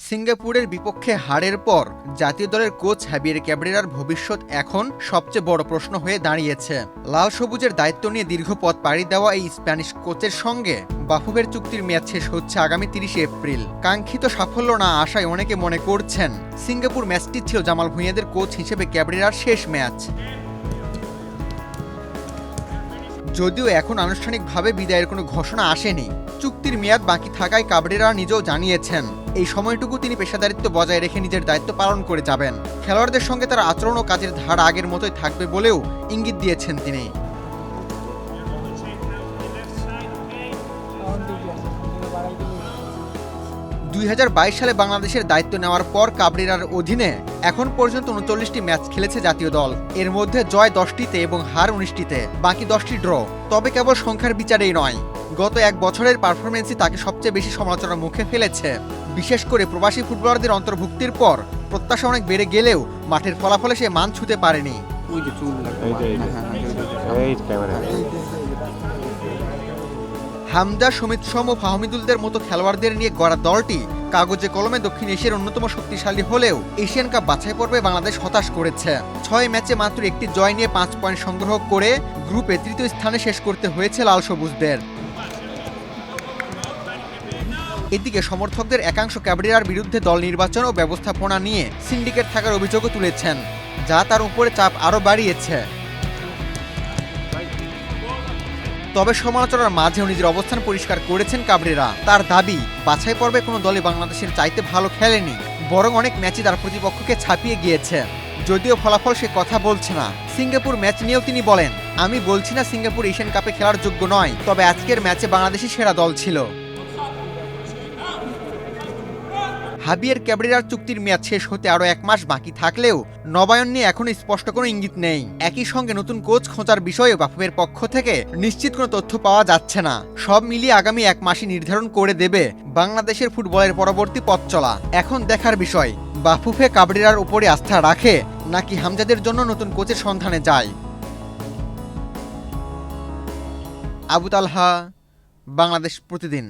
সিঙ্গাপুরের বিপক্ষে হারের পর জাতীয় দলের কোচ হাবিয়ের ক্যাবরেরার ভবিষ্যৎ এখন সবচেয়ে বড় প্রশ্ন হয়ে দাঁড়িয়েছে। লাল সবুজের দায়িত্ব নিয়ে দীর্ঘ পথ পাড়ি দেওয়া এই স্প্যানিশ কোচের সঙ্গে বাফুফের চুক্তির মেয়াদ শেষ হচ্ছে আগামী ৩০ এপ্রিল। কাঙ্ক্ষিত সাফল্য না আসায় অনেকে মনে করছেন সিঙ্গাপুর ম্যাচটি ছিল জামাল ভুঁইয়াদের কোচ হিসেবে ক্যাবরেরার শেষ ম্যাচ। যদিও এখন আনুষ্ঠানিকভাবে বিদায়ের কোনো ঘোষণা আসেনি। চুক্তির মেয়াদ বাকি থাকায় ক্যাবরেরা নিজেও জানিয়েছেন এই সময়টুকু তিনি পেশাদারিত্ব বজায় রেখে নিজের দায়িত্ব পালন করে যাবেন। খেলোয়াড়দের সঙ্গে তার আচরণ ও কাজের ধারা আগের মতোই থাকবে বলেও ইঙ্গিত দিয়েছেন তিনি। 2022 সালে বাংলাদেশের দায়িত্ব নেওয়ার পর ক্যাবরেরার অধীনে এখন পর্যন্ত 39টি ম্যাচ খেলেছে জাতীয় দল। এর মধ্যে জয় 10টিতে এবং হার 19টিতে, বাকি 10টি ড্র। তবে কেবল সংখ্যার বিচারেই নয়, গত এক বছরের পারফরমেন্সই তাকে সবচেয়ে বেশি সমালোচনার মুখে ফেলেছে। বিশেষ করে প্রবাসী ফুটবলারদের অন্তর্ভুক্তির পর প্রত্যাশা অনেক বেড়ে গেলেও মাঠের ফলাফলে সে মান ছুঁতে পারেনি। হামজা, সমিত সোম ও ফাহমিদুলদের মতো খেলোয়াড়দের নিয়ে গড়া দলটি কাগজে কলমে দক্ষিণ এশিয়ার অন্যতম শক্তিশালী হলেও এশিয়ান কাপ বাছাই পর্বে বাংলাদেশ হতাশ করেছে। 6 ম্যাচে মাত্র একটি জয় নিয়ে 5 পয়েন্ট সংগ্রহ করে গ্রুপে তৃতীয় স্থানে শেষ করতে হয়েছে লাল সবুজদের। এদিকে সমর্থকদের একাংশ ক্যাবরেরার বিরুদ্ধে দল নির্বাচন ও ব্যবস্থাপনা নিয়ে সিন্ডিকেট থাকার অভিযোগও তুলেছেন, যা তার উপরে চাপ আরও বাড়িয়েছে। তবে সমালোচনার মাঝেও নিজের অবস্থান পরিষ্কার করেছেন ক্যাবরেরা। তার দাবি, বাছাই পর্বে কোনো দলই বাংলাদেশের চাইতে ভালো খেলেনি, বরং অনেক ম্যাচই তার প্রতিপক্ষকে ছাপিয়ে গিয়েছে। যদিও ফলাফল সে কথা বলছে না। সিঙ্গাপুর ম্যাচ নিয়েও তিনি বলেন, আমি বলছি না সিঙ্গাপুর এশিয়ান কাপে খেলার যোগ্য নয়, তবে আজকের ম্যাচে বাংলাদেশই সেরা দল ছিল। হাবিয়ের ক্যাবরেরার চুক্তির মেয়াদ শেষ হতে আরও 1 মাস বাকি থাকলেও নবায়ন নিয়ে এখনো স্পষ্ট কোনো ইঙ্গিত নেই। একই সঙ্গে নতুন কোচ খোঁজার বিষয়ে বাফুফের পক্ষ থেকে নিশ্চিত কোনো তথ্য পাওয়া যাচ্ছে না। সব মিলিয়ে আগামী 1 মাসই নির্ধারণ করে দেবে বাংলাদেশের ফুটবলের পরবর্তী পথ চলা। এখন দেখার বিষয়, বাফুফে ক্যাবরেরার উপরে আস্থা রাখে নাকি হামজাদের জন্য নতুন কোচের সন্ধানে যায়। আবু তালহা, বাংলাদেশ প্রতিদিন।